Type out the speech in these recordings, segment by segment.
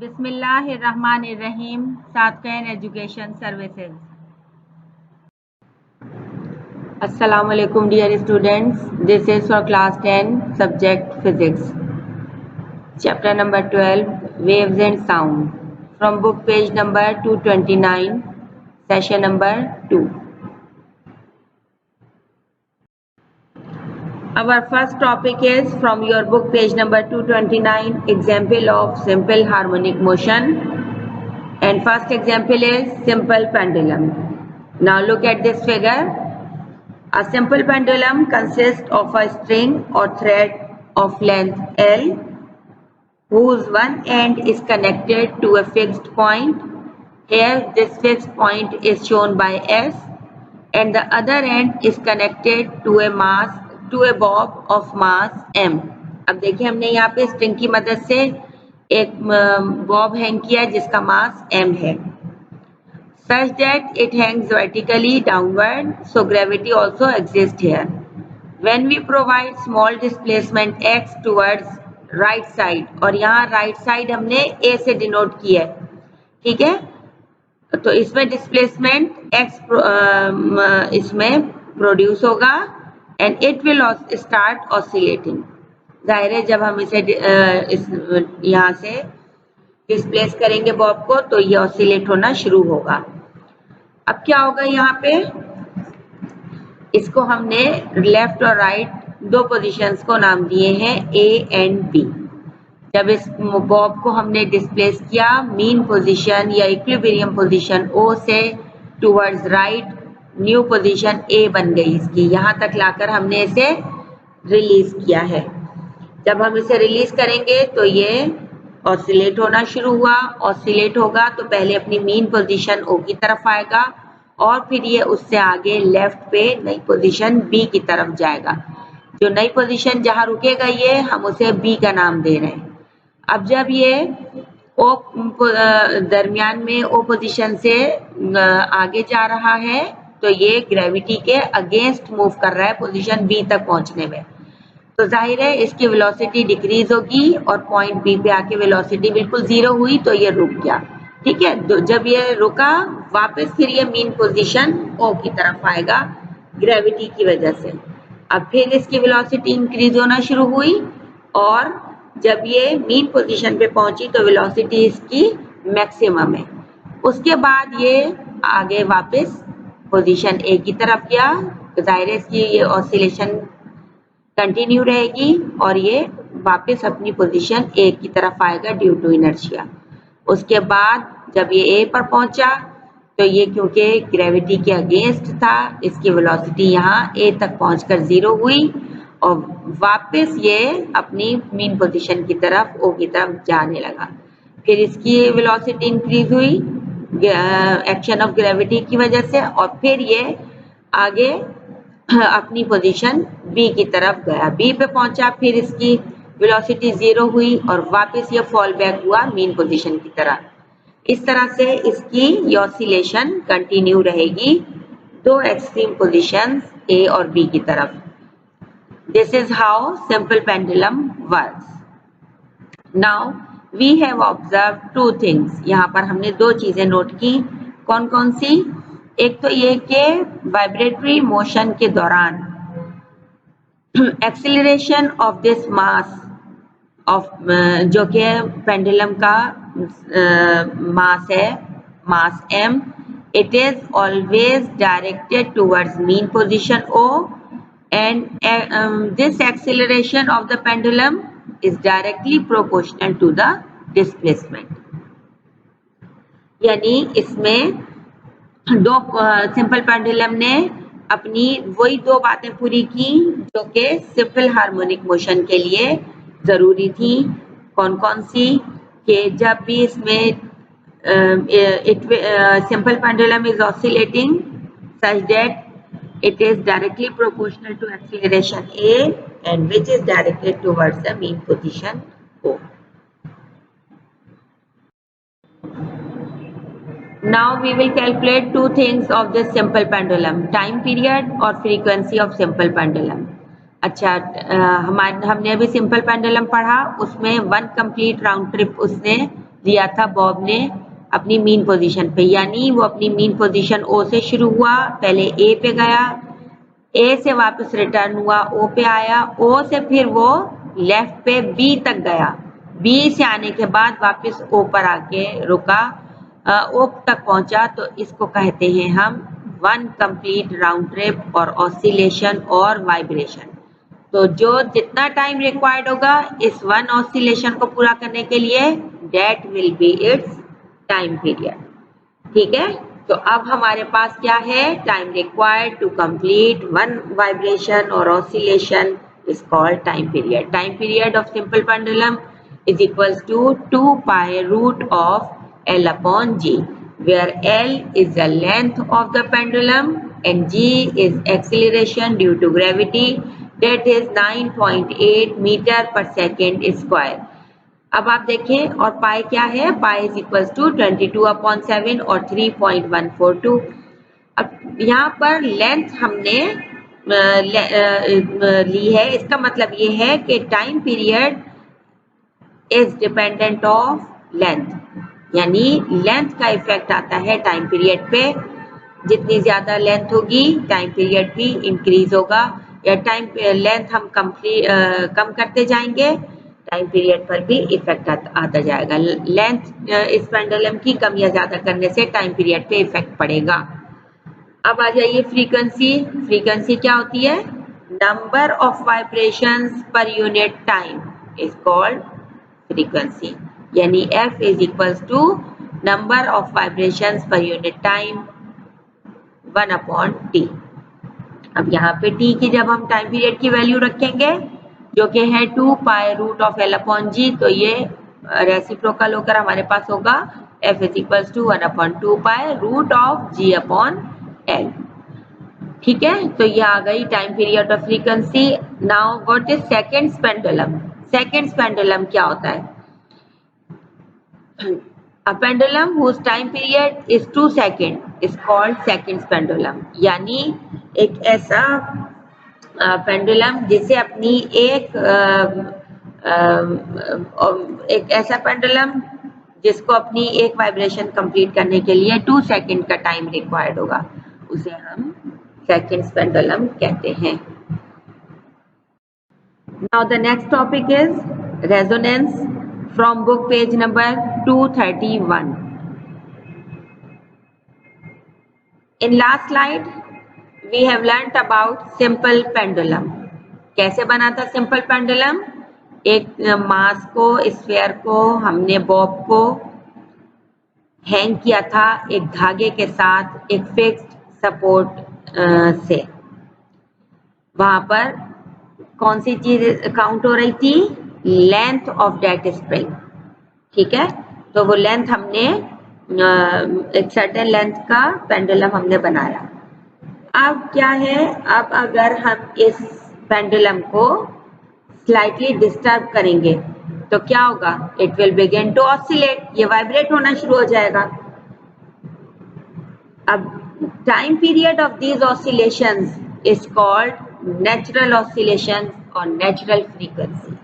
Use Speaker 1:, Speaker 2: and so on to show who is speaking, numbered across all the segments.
Speaker 1: बिस्मिल्लाहिर्रहमानिर्रहीम। सातकैन education services. अस्सलाम वालेकुम dear students, this is for class 10 subject physics, chapter number 12 waves and sound, from book page number 229, session number 2. Our first topic is from your book page number 229, example of simple harmonic motion, and first example is simple pendulum. Now look at this figure. A simple pendulum consists of a string or thread of length L whose one end is connected to a fixed point. Here this fixed point is shown by S and the other end is connected to a bob of mass m. अब देखिए हमने यहाँ पे string की मदद से एक Bob hang किया जिसका मास m है, such that it hangs vertically downward, so gravity also exists here. When we provide small displacement x towards right side, और यहाँ right side हमने a से डिनोट किया है, ठीक है, तो इसमें डिस्प्लेसमेंट x इसमें प्रोड्यूस होगा and it will start oscillating. जाहिर है जब हम इसे यहाँ से डिस्प्लेस करेंगे बॉब को तो ये ऑसिलेट होना शुरू होगा. अब क्या होगा, यहाँ पे इसको हमने लेफ्ट और राइट दो पोजीशंस को नाम दिए हैं A एंड B. जब इस बॉब को हमने डिस्प्लेस किया मीन पोजीशन या इक्विलिब्रियम पोजीशन O से towards right, new position A बन गई इसकी, यहाँ तक लाकर हमने इसे रिलीज किया है. जब हम इसे रिलीज करेंगे तो ये ऑसिलेट होना शुरू हुआ. ऑसिलेट होगा तो पहले अपनी मीन पोजीशन O की तरफ आएगा और फिर ये उससे आगे लेफ्ट पे नई पोजीशन B की तरफ जाएगा. जो नई पोजीशन जहाँ रुकेगा ये हम उसे B का नाम दे रहे हैं. अब जब ये O दरमियान में O पोजीशन से आगे जा रहा है तो ये ग्रेविटी के अगेंस्ट मूव कर रहा है पोजीशन B तक पहुंचने में, तो जाहिर है इसकी वेलोसिटी डिक्रीज होगी और पॉइंट B पे आके वेलोसिटी बिल्कुल जीरो हुई तो ये रुक गया. ठीक है, जब ये रुका वापस फिर ये मीन पोजीशन O की तरफ आएगा ग्रेविटी की वजह से. अब फिर इसकी वेलोसिटी इंक्रीज होना शुरू हुई और जब ये मीन पोजीशन पे पहुंची तो वेलोसिटी इसकी मैक्सिमम है. उसके बाद ये आगे वापस पोजीशन A की तरफ गया, तो जाहिर है इसकी ये ऑसिलेशन कंटिन्यू रहेगी और ये वापस अपनी पोजीशन A की तरफ आएगा ड्यू टू इनर्शिया. उसके बाद जब ये A पर पहुंचा तो ये क्योंकि ग्रेविटी के अगेंस्ट था इसकी वेलोसिटी यहाँ A तक पहुंचकर जीरो हुई और वापस ये अपनी मीन पोजीशन की तरफ O की तरफ जाने लगा. फिर इसकी वेलोसिटी इंक्रीज हुई एक्शन ऑफ ग्रेविटी की वजह से और फिर ये आगे अपनी पोजीशन B की तरफ गया. B पे पहुंचा फिर इसकी वेलोसिटी जीरो हुई और वापस ये फॉल बैक हुआ मीन पोजीशन की तरफ. इस तरह से इसकी ऑसिलेशन कंटिन्यू रहेगी दो एक्सट्रीम पोजीशंस A और B की तरफ. This is how simple pendulum works. Now we have observed two things. यहाँ पर हमने दो चीजें नोट की. कौन कौन सी? एक तो ये कि वाइब्रेटरी मोशन के दौरान acceleration of this mass of जो कि पेंडुलम का मास है, मास m, it is always directed towards mean position O and this acceleration of the pendulum is directly proportional to the displacement. यानी इसमें दो सिंपल पेंडुलम ने अपनी वही दो बातें पूरी की जो कि सिंपल हार्मोनिक मोशन के लिए जरूरी थी. कौन कौन सी? कि जब भी इसमें simple pendulum is oscillating such that it is directly proportional to acceleration A and which is directed towards the mean position O. Now we will calculate two things of this simple pendulum, time period और frequency of simple pendulum. अच्छा, हमने अभी simple pendulum पढ़ा, उसमें 1 complete round trip उसने दिया था Bob ने अपनी मीन पोजीशन पे, यानी वो अपनी मीन पोजीशन ओ से शुरू हुआ, पहले ए पे गया, ए से वापस रिटर्न हुआ, ओ पे आया, ओ से फिर वो लेफ्ट पे बी तक गया, बी से आने के बाद वापस ओ पर आके रुका, ओ तक पहुंचा, तो इसको कहते हैं हम वन कंप्लीट राउंड ट्रिप और ऑसिलेशन और वाइब्रेशन। तो जो जितना टाइम रिक्वायर्ड होगा इस वन ऑसिलेशन को पूरा करने के लिए, that will be its time period. ठीक है, तो अब हमारे पास क्या है, time required to complete one vibration और oscillation is called time period. Time period of simple pendulum is equals to 2 pi root of L upon G, where L is the length of the pendulum and G is acceleration due to gravity, that is 9.8 meter per second square। अब आप देखें, और पाई क्या है, pi is equals to 22/7 और 3.142। अब यहाँ पर लेंथ हमने ली है, इसका मतलब ये है कि time period is dependent of length, यानी लेंथ का इफेक्ट आता है टाइम पीरियड पे। जितनी ज्यादा लेंथ होगी टाइम पीरियड भी इंक्रीज होगा, या टाइम लेंथ हम कम करते जाएंगे टाइम पीरियड पर भी इफेक्ट आता जाएगा। लेंथ इस पेंडुलम की कम या ज्यादा करने से टाइम पीरियड पे इफेक्ट पड़ेगा। अब आ जाइए फ्रीक्वेंसी। फ्रीक्वेंसी क्या होती है, number of vibrations per unit time is called frequency, यानी F is equals to number of vibrations per unit time 1/T। अब यहाँ पे T की जब हम टाइम पीरियड की वैल्यू रखेंगे जो कि है 2 pi root of L upon G, तो ये रेसिप्रोकल होकर हमारे पास होगा F is equals to 1/2 pi root of G upon L। ठीक है, तो ये आ गई time period of frequency. Now what is seconds pendulum. Seconds pendulum क्या होता है, a pendulum whose time period is 2 seconds is called seconds pendulum, यानी एक ऐसा पेंडुलम जिसे अपनी एक ऐसा पेंडुलम जिसको अपनी एक वाइब्रेशन कंप्लीट करने के लिए 2 सेकंड का टाइम रिक्वायर्ड होगा, उसे हम सेकंड्स पेंडुलम कहते हैं। Now the next topic is resonance from book page number 231. In last slide we have learnt about simple pendulum। कैसे बना था सिंपल पेंडुलम, एक मास को, स्फीयर को हमने बॉब को हैंग किया था एक धागे के साथ एक फिक्स्ड सपोर्ट से। वहां पर कौन सी चीज काउंट हो रही थी, लेंथ ऑफ दैट स्प्रिंग। ठीक है, तो वो लेंथ हमने एक सर्टेन लेंथ का पेंडुलम हमने बनाया। अब क्या है, अब अगर हम इस पेंडुलम को स्लाइटली डिस्टर्ब करेंगे तो क्या होगा, it will begin to oscillate, ये वाइब्रेट होना शुरू हो जाएगा। अब time period of these oscillations is called natural oscillation और नेचुरल फ्रीक्वेंसी।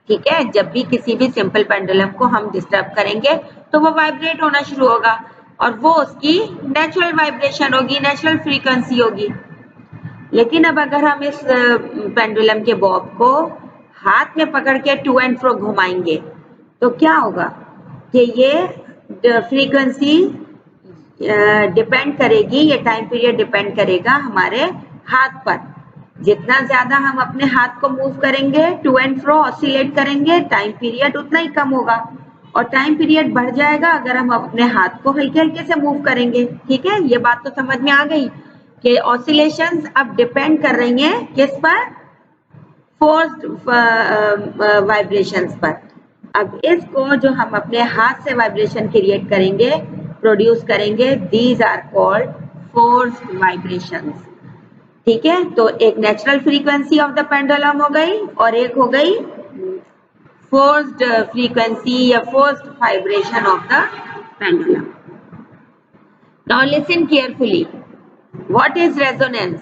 Speaker 1: ठीक है, जब भी किसी भी सिंपल पेंडुलम को हम डिस्टर्ब करेंगे तो वो वाइब्रेट होना शुरू होगा और वो उसकी नेचुरल वाइब्रेशन होगी, नेचुरल फ्रीक्वेंसी होगी। लेकिन अब अगर हम इस पेंडुलम के बॉब को हाथ में पकड़ के टू एंड फ्रो घुमाएंगे तो क्या होगा कि ये फ्रीक्वेंसी डिपेंड करेगी, ये टाइम पीरियड डिपेंड करेगा हमारे हाथ पर। जितना ज्यादा हम अपने हाथ को मूव करेंगे, टू एंड फ्रो ऑसिलेट करेंगे, टाइम पीरियड उतना ही कम होगा और टाइम पीरियड बढ़ जाएगा अगर हम अपने हाथ को हल्के हल्के से मूव करेंगे। ठीक है, ये बात तो समझ में आ गई कि ऑसिलेशंस अब डिपेंड कर रही हैं किस पर, फोर्स्ड वाइब्रेशंस पर। अब इसको जो हम अपने हाथ से वाइब्रेशन क्रिएट करेंगे, प्रोड्यूस करेंगे, these are called forced vibrations. ठीक है, तो एक natural frequency of the pendulum हो गई और एक हो गई फोर्स्ड फ्रीक्वेंसी या forced vibration of the pendulum. Now listen carefully, what is resonance?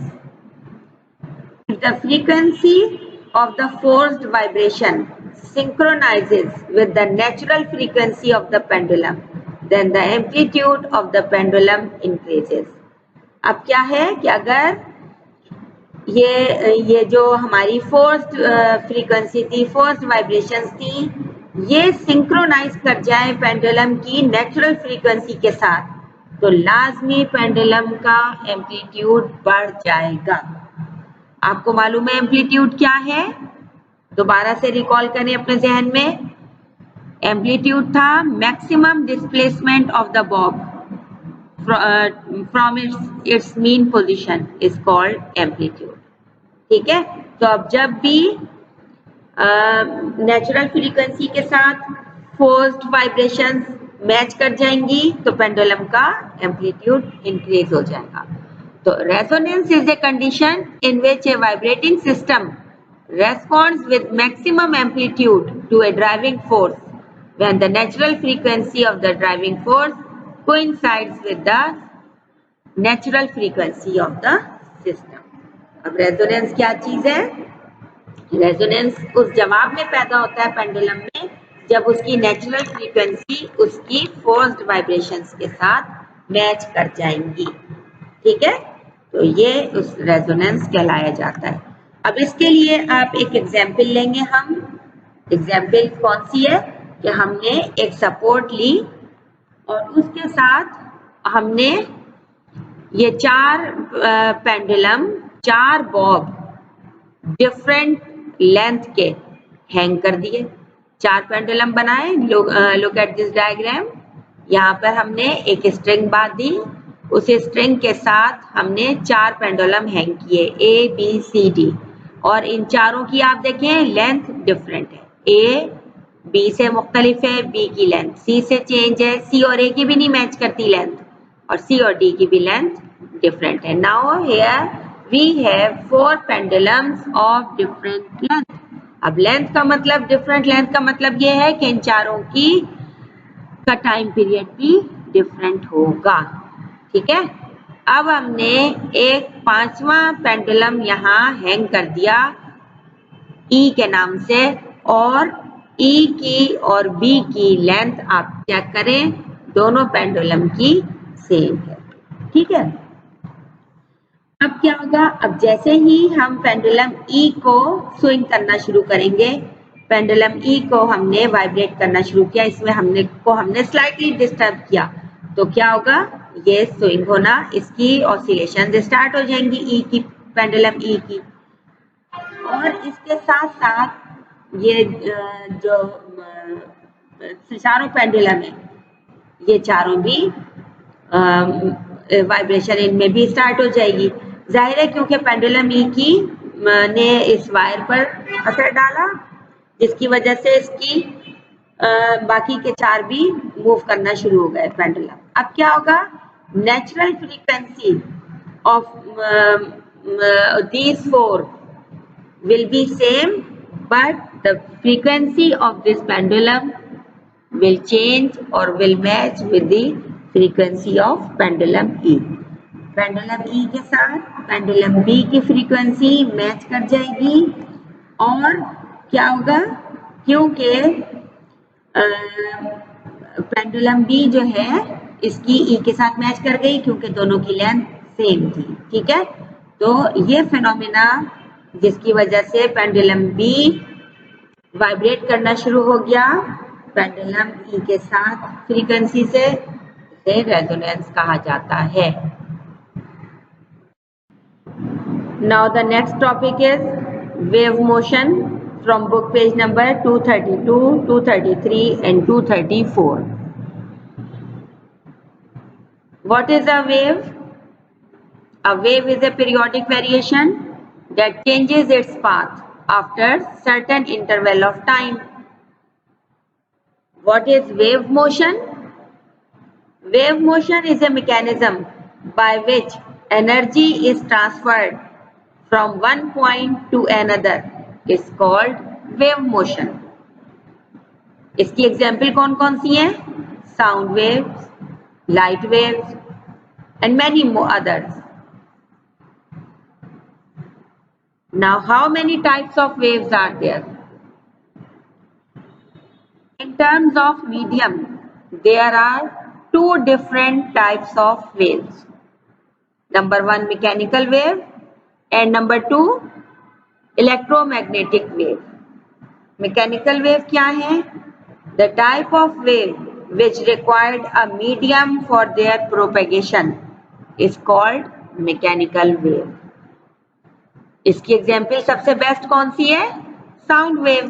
Speaker 1: The frequency of the forced vibration synchronizes with the natural frequency of the pendulum, then the amplitude of the pendulum increases. अब क्या है कि अगर ये जो हमारी forced frequency थी, forced vibrations थी, ये सिंक्रोनाइज कर जाए पेंडुलम की नेचुरल फ्रीक्वेंसी के साथ, तो लाजमी पेंडुलम का एम्पलीट्यूड बढ़ जाएगा। आपको मालूम है एम्पलीट्यूड क्या है? दोबारा से रिकॉल करें अपने जहन में। एम्पलीट्यूड था maximum displacement of the Bob from its mean position is called amplitude. ठीक है, तो अब जब भी नेचुरल फ्रीक्वेंसी के साथ फोर्स्ड वाइब्रेशंस मैच कर जाएंगी तो पेंडुलम का एम्पलीट्यूड इंक्रीज हो जाएगा। तो resonance is a condition in which A vibrating system responds with maximum amplitude to a driving force when the natural frequency of the driving force coincides with the natural frequency of the system. अब resonance क्या चीज है? Resonance उस जवाब में पैदा होता है पेंडुलम में जब उसकी नेचुरल फ्रीक्वेंसी उसकी फोर्स्ड वाइब्रेशंस के साथ मैच कर जाएंगी। ठीक है, तो ये उस रेजोनेंस कहलाया जाता है। अब इसके लिए आप एक एग्जाम्पल लेंगे। हम एग्जाम्पल कौन सी है कि हमने एक सपोर्ट ली और उसके साथ हमने ये चार पेंडुलम, चार बॉब डिफरेंट लेंथ के हैंग कर दिए। चार पेंडुलम बनाए। Look at this diagram. यहाँ पर हमने एक स्ट्रिंग बांध दी, उस स्ट्रिंग के साथ हमने चार पेंडुलम हैंग किए ए बी सी डी, और इन चारों की आप देखें लेंथ डिफरेंट है। ए बी से मुख्तलिफ है, बी की लेंथ सी से चेंज है, सी और ए की भी नहीं मैच करती लेंथ, और सी और डी की भी लेंथ डिफरेंट है। Now here we have four pendulums of different length. अब लेंथ का मतलब, डिफरेंट लेंथ का मतलब ये है कि इन चारों की का टाइम पीरियड भी डिफरेंट होगा। ठीक है, अब हमने एक पांचवा पेंडुलम यहाँ हैंग कर दिया ई के नाम से, और ई की और बी की लेंथ आप चेक करें, दोनों पेंडुलम की सेम है। ठीक है, अब क्या होगा? अब जैसे ही हम पेंडुलम ई को स्विंग करना शुरू करेंगे, पेंडुलम ई को हमने वाइब्रेट करना शुरू किया, इसमें हमने स्लाइटली डिस्टर्ब किया, तो क्या होगा? ये स्विंग होना, इसकी ऑसिलेशन स्टार्ट हो जाएंगी ई की, पेंडुलम ई की। और इसके साथ साथ ये जो चारों पेंडुलम है, ये चारों भी वाइब्रेशन इनमें भी स्टार्ट हो जाएगी। जाहिर है क्योंकि पेंडुलम ई की ने इस वायर पर असर डाला, जिसकी वजह से इसकी बाकी के चार भी मूव करना शुरू हो गए पेंडुलम। अब क्या होगा? Natural frequency of these four will be same, but the frequency of this pendulum will change or will match with the frequency of pendulum E. Pendulum E के साथ पेंडुलम B की फ्रीक्वेंसी मैच कर जाएगी, और क्या होगा? क्योंकि pendulum B जो है इसकी E के साथ मैच कर गई, क्योंकि दोनों की लेंथ सेम थी। ठीक है, तो ये फिनोमिना जिसकी वजह से पेंडुलम B वाइब्रेट करना शुरू हो गया पेंडुलम E के साथ फ्रीक्वेंसी से, इसे रेजोनेंस कहा जाता है। Now the next topic is wave motion from book page number 232, 233 and 234. What is a wave? A wave is a periodic variation that changes its path after certain interval of time. What is wave motion? Wave motion is a mechanism by which energy is transferred from one point to another is called wave motion. इसकी example कौन कौन सी हैं? Sound waves, light waves and many more others. Now how many types of waves are there? In terms of medium, there are two different types of waves. Number one, mechanical wave, and number two, electromagnetic wave. Mechanical wave क्या है? The type of wave which required a medium for their propagation is called mechanical wave. इसकी example सबसे best कौन सी है? Sound wave.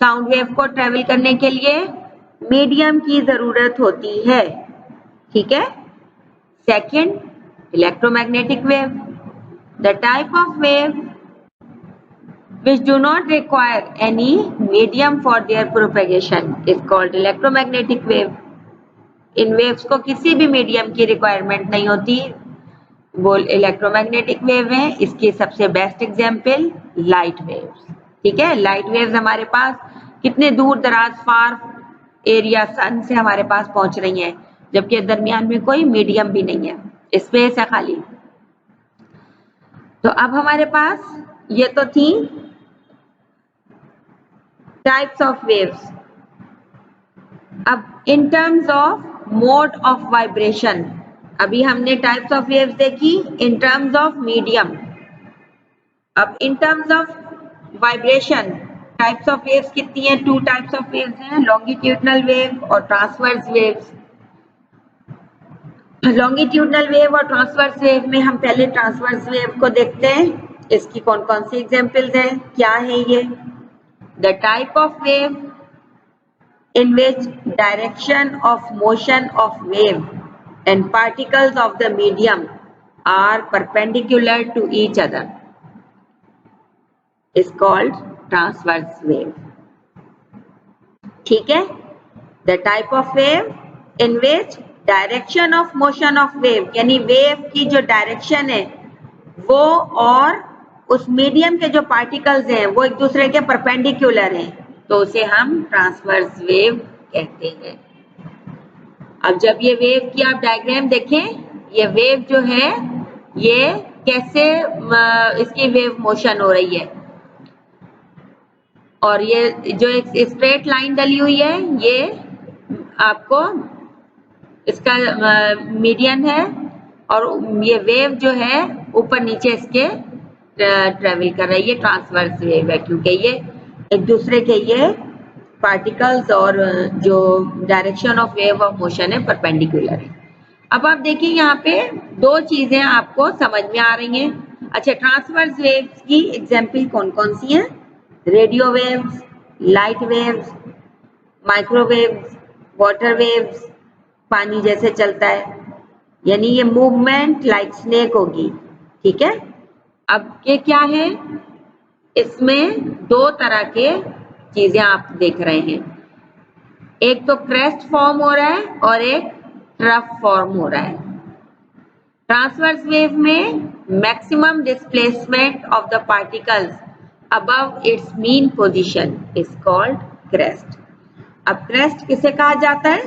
Speaker 1: Sound wave को travel करने के लिए मीडियम की जरूरत होती है. ठीक है. Second, electromagnetic wave. The type of wave which do not require any medium for their propagation is called electromagnetic wave. In waves को किसी भी मीडियम की रिक्वायरमेंट नहीं होती, वो इलेक्ट्रोमैग्नेटिक वेव है. इसकी सबसे बेस्ट एग्जांपल लाइट वेव्स. ठीक है. लाइट वेव्स हमारे पास कितने दूर दराज फार एरिया सन से हमारे पास पहुंच रही हैं, जबकि दरमियान में कोई मीडियम भी नहीं है, स्पेस है खाली. तो अब हमारे पास ये तो थी टाइप्स ऑफ वेव्स. अब in terms of mode of vibration, अभी हमने टाइप्स ऑफ वेव्स देखी इन टर्म्स ऑफ मीडियम. अब in terms of vibration types of waves कितनी है? टू टाइप्स ऑफ वेव्स हैं, लॉन्गिट्यूडनल वेव और ट्रांसवर्स वेव्स. लॉन्गिट्यूडनल वेव और ट्रांसवर्स वेव में हम पहले ट्रांसवर्स वेव को देखते हैं. इसकी कौन कौन सी एग्जांपल्स हैं, क्या है ये? The type of wave in which direction of motion of wave and particles of the medium are perpendicular to each other is called transverse wave. ठीक है. The type of wave in which direction of motion of wave, यानी wave की जो direction है वो और उस medium के जो पार्टिकल्स हैं वो एक दूसरे के परपेंडिकुलर हैं, तो उसे हम ट्रांसवर्स वेव कहते हैं. अब जब ये वेव की आप डायग्राम देखें, ये वेव जो है ये कैसे इसकी वेव मोशन हो रही है, और ये जो एक स्ट्रेट लाइन डली हुई है ये आपको इसका मीडियन है, और ये वेव जो है ऊपर नीचे इसके ट्रेवल कर रही है. ट्रांसवर्स वेव है क्योंकि ये एक दूसरे के ये पार्टिकल्स और जो direction of wave of motion है परपेंडिकुलर है. अब आप देखिए यहाँ पे दो चीजें आपको समझ में आ रही हैं. अच्छा, ट्रांसवर्स वेव्स की एग्जांपल कौन कौन सी हैं? Radio waves, light waves, microwaves, water waves, पानी जैसे चलता है, यानी ये मूवमेंट लाइक स्नेक होगी. ठीक है. अब ये क्या है? इसमें दो तरह के चीजें आप देख रहे हैं. एक तो क्रेस्ट फॉर्म हो रहा है और एक ट्रफ फॉर्म हो रहा है. ट्रांसवर्स वेव में maximum displacement of the particles above it's mean position is called crest. अब क्रेस्ट किसे कहा जाता है?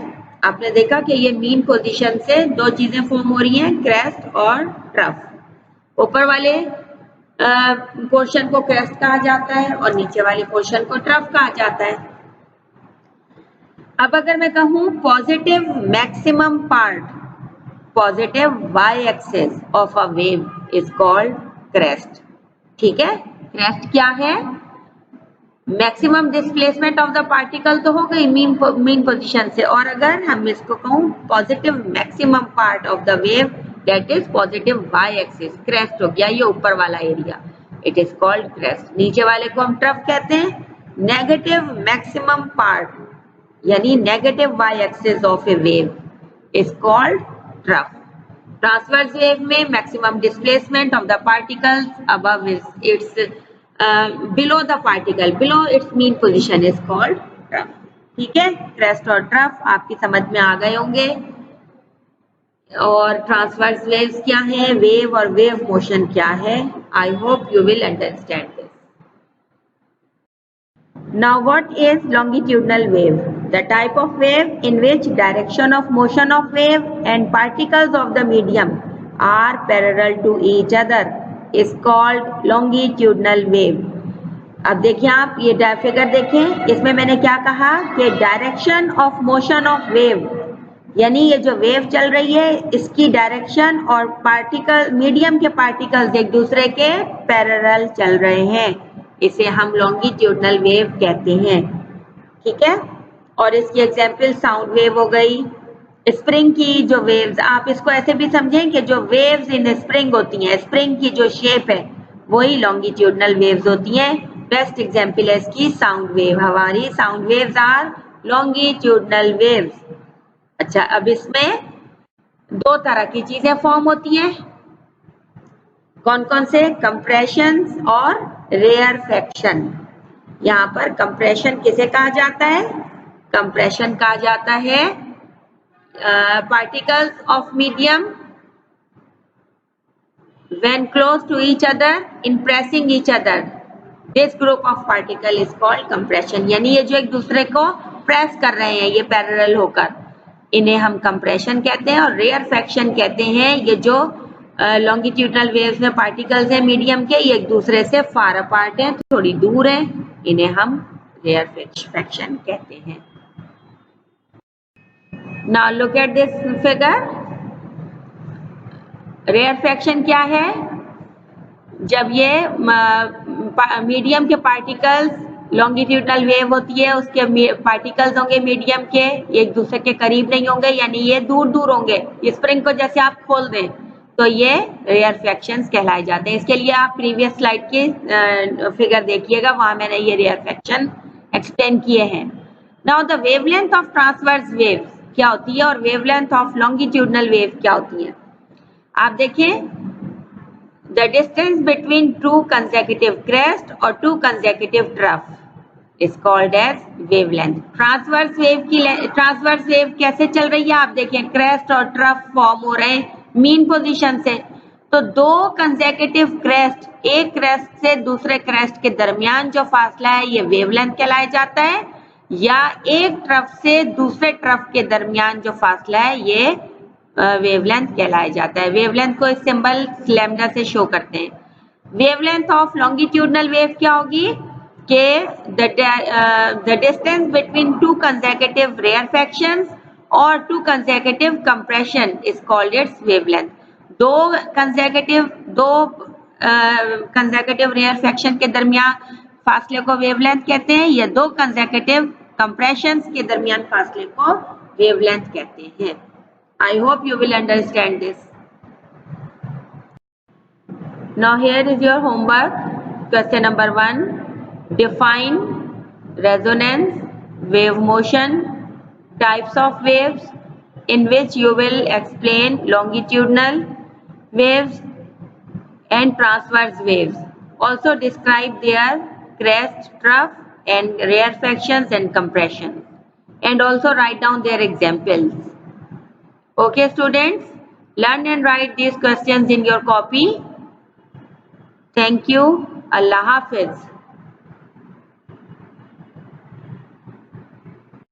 Speaker 1: आपने देखा कि ये मीन पोजीशन से दो चीजें फॉर्म हो रही हैं, क्रेस्ट और ट्रफ. ऊपर वाले पोर्शन को क्रेस्ट कहा जाता है और नीचे वाले पोर्शन को ट्रफ कहा जाता है. अब अगर मैं कहूं positive maximum part, positive Y axis of a wave is called crest. ठीक है. क्रेस्ट क्या है? Maximum displacement of the particle तो हो गई मीन पोजीशन से, और अगर हम इसको कहूं positive maximum part of the wave that is positive Y axis, crest हो गया ये ऊपर वाला area, it is called crest. नीचे वाले को हम ट्रफ कहते हैं. नेगेटिव मैक्सिमम पार्ट यानी negative Y axis of a wave is called trough. Transverse wave में maximum displacement of the particles above its below the particle, below its mean position is called trough. ठीक है. Crest और trough आपकी समझ में आ गए होंगे. और ट्रांसवर्स वेव्स क्या है, वेव और वेव मोशन क्या है. I hope you will understand this. Now what is longitudinal wave? The type of wave in which direction of motion of wave and particles of the medium are parallel to each other is called longitudinal wave. अब देखिए आप ये figure देखें, इसमें मैंने क्या कहा कि direction of motion of wave, यानी ये जो वेव चल रही है इसकी डायरेक्शन और पार्टिकल, मीडियम के पार्टिकल्स एक दूसरे के पैरेलल चल रहे हैं, इसे हम लॉन्गिट्यूडनल वेव कहते हैं। ठीक है, और इसकी एग्जांपल साउंड वेव हो गई। स्प्रिंग की जो वेव्स, आप इसको ऐसे भी समझें कि जो वेव्स इन स्प्रिंग होती हैं, स्प्रिंग की जो शेप है वही लॉन्गिट्यूडनल वेव्स होती हैं। बेस्ट एग्जांपल है इसकी साउंड वेव, हमारी sound waves are longitudinal waves. अच्छा, अब इसमें दो तरह की चीजें फॉर्म होती हैं, कौन कौन से? कंप्रेशन और रेयरफेक्शन। यहाँ पर कंप्रेशन किसे कहा जाता है? कंप्रेशन कहा जाता है particles of medium when close to each other in pressing each other, this group of particle is called compression। यानी ये जो एक दूसरे को प्रेस कर रहे हैं ये पैरेलल होकर, इन्हें हम कंप्रेशन कहते हैं। और रेयरफेक्शन कहते हैं ये जो लॉन्गिट्यूडनल वेव्स में पार्टिकल्स हैं मीडियम के, ये एक दूसरे से फार अपार्ट हैं, थोड़ी दूर हैं, इन्हें हम रेयरफेक्शन कहते हैं। Now look at this figure. Rarefaction क्या है? जब ये मीडियम के पार्टिकल्स, लॉन्गिट्यूडनल वेव होती है, उसके पार्टिकल्स होंगे मीडियम के, एक दूसरे के करीब नहीं होंगे, यानी ये दूर दूर होंगे। स्प्रिंग को जैसे आप खोल दें तो ये रेयरफेक्शंस कहलाए जाते हैं। इसके लिए आप प्रीवियस स्लाइड की फिगर देखिएगा, वहां मैंने ये रेयरफेक्शन एक्सप्लेन किए हैं। Now the wavelength of transverse waves क्या होती है और वेवलेंथ ऑफ लॉन्गिट्यूडनल वेव क्या होती है? आप देखें, the distance between two consecutive crest और two consecutive trough is called as wavelength. Transverse wave कैसे चल रही है? आप देखें, क्रेस्ट और ट्रफ फॉर्म हो रहे हैं मीन पोजीशन से, तो दो कंसेक्यूटिव क्रेस्ट, एक क्रेस्ट से दूसरे क्रेस्ट के दरमियान जो फासला है ये वेवलेंथ कहलाया जाता है, या एक ट्रफ से दूसरे ट्रफ के दरमियान जो फासला है ये वेवलेंथ कहलाया जाता है। वेवलेंथ को इस सिंबल लैम्डा से शो करते हैं। वेवलेंथ ऑफ लॉन्गिट्यूडनल वेव क्या होगी कि the distance between two consecutive rarefactions और two consecutive compression is called its wavelength. दो कंसेक्यूटिव रेयरफेक्शन के दरमियान फासले को वेवलेंथ कहते हैं, या दो कंसेक्यूटिव कंप्रेशंस के दरमियान फासले को वेवलेंथ कहते हैं। आई hope you will understand this. Now here is your homework, question number 1, define resonance, wave motion, types of waves in which you will explain longitudinal waves and transverse waves. Also describe their crest, trough and rarefactions and compression, and also write down their examples. Okay students, learn and write these questions in your copy. Thank you. Allah Hafiz.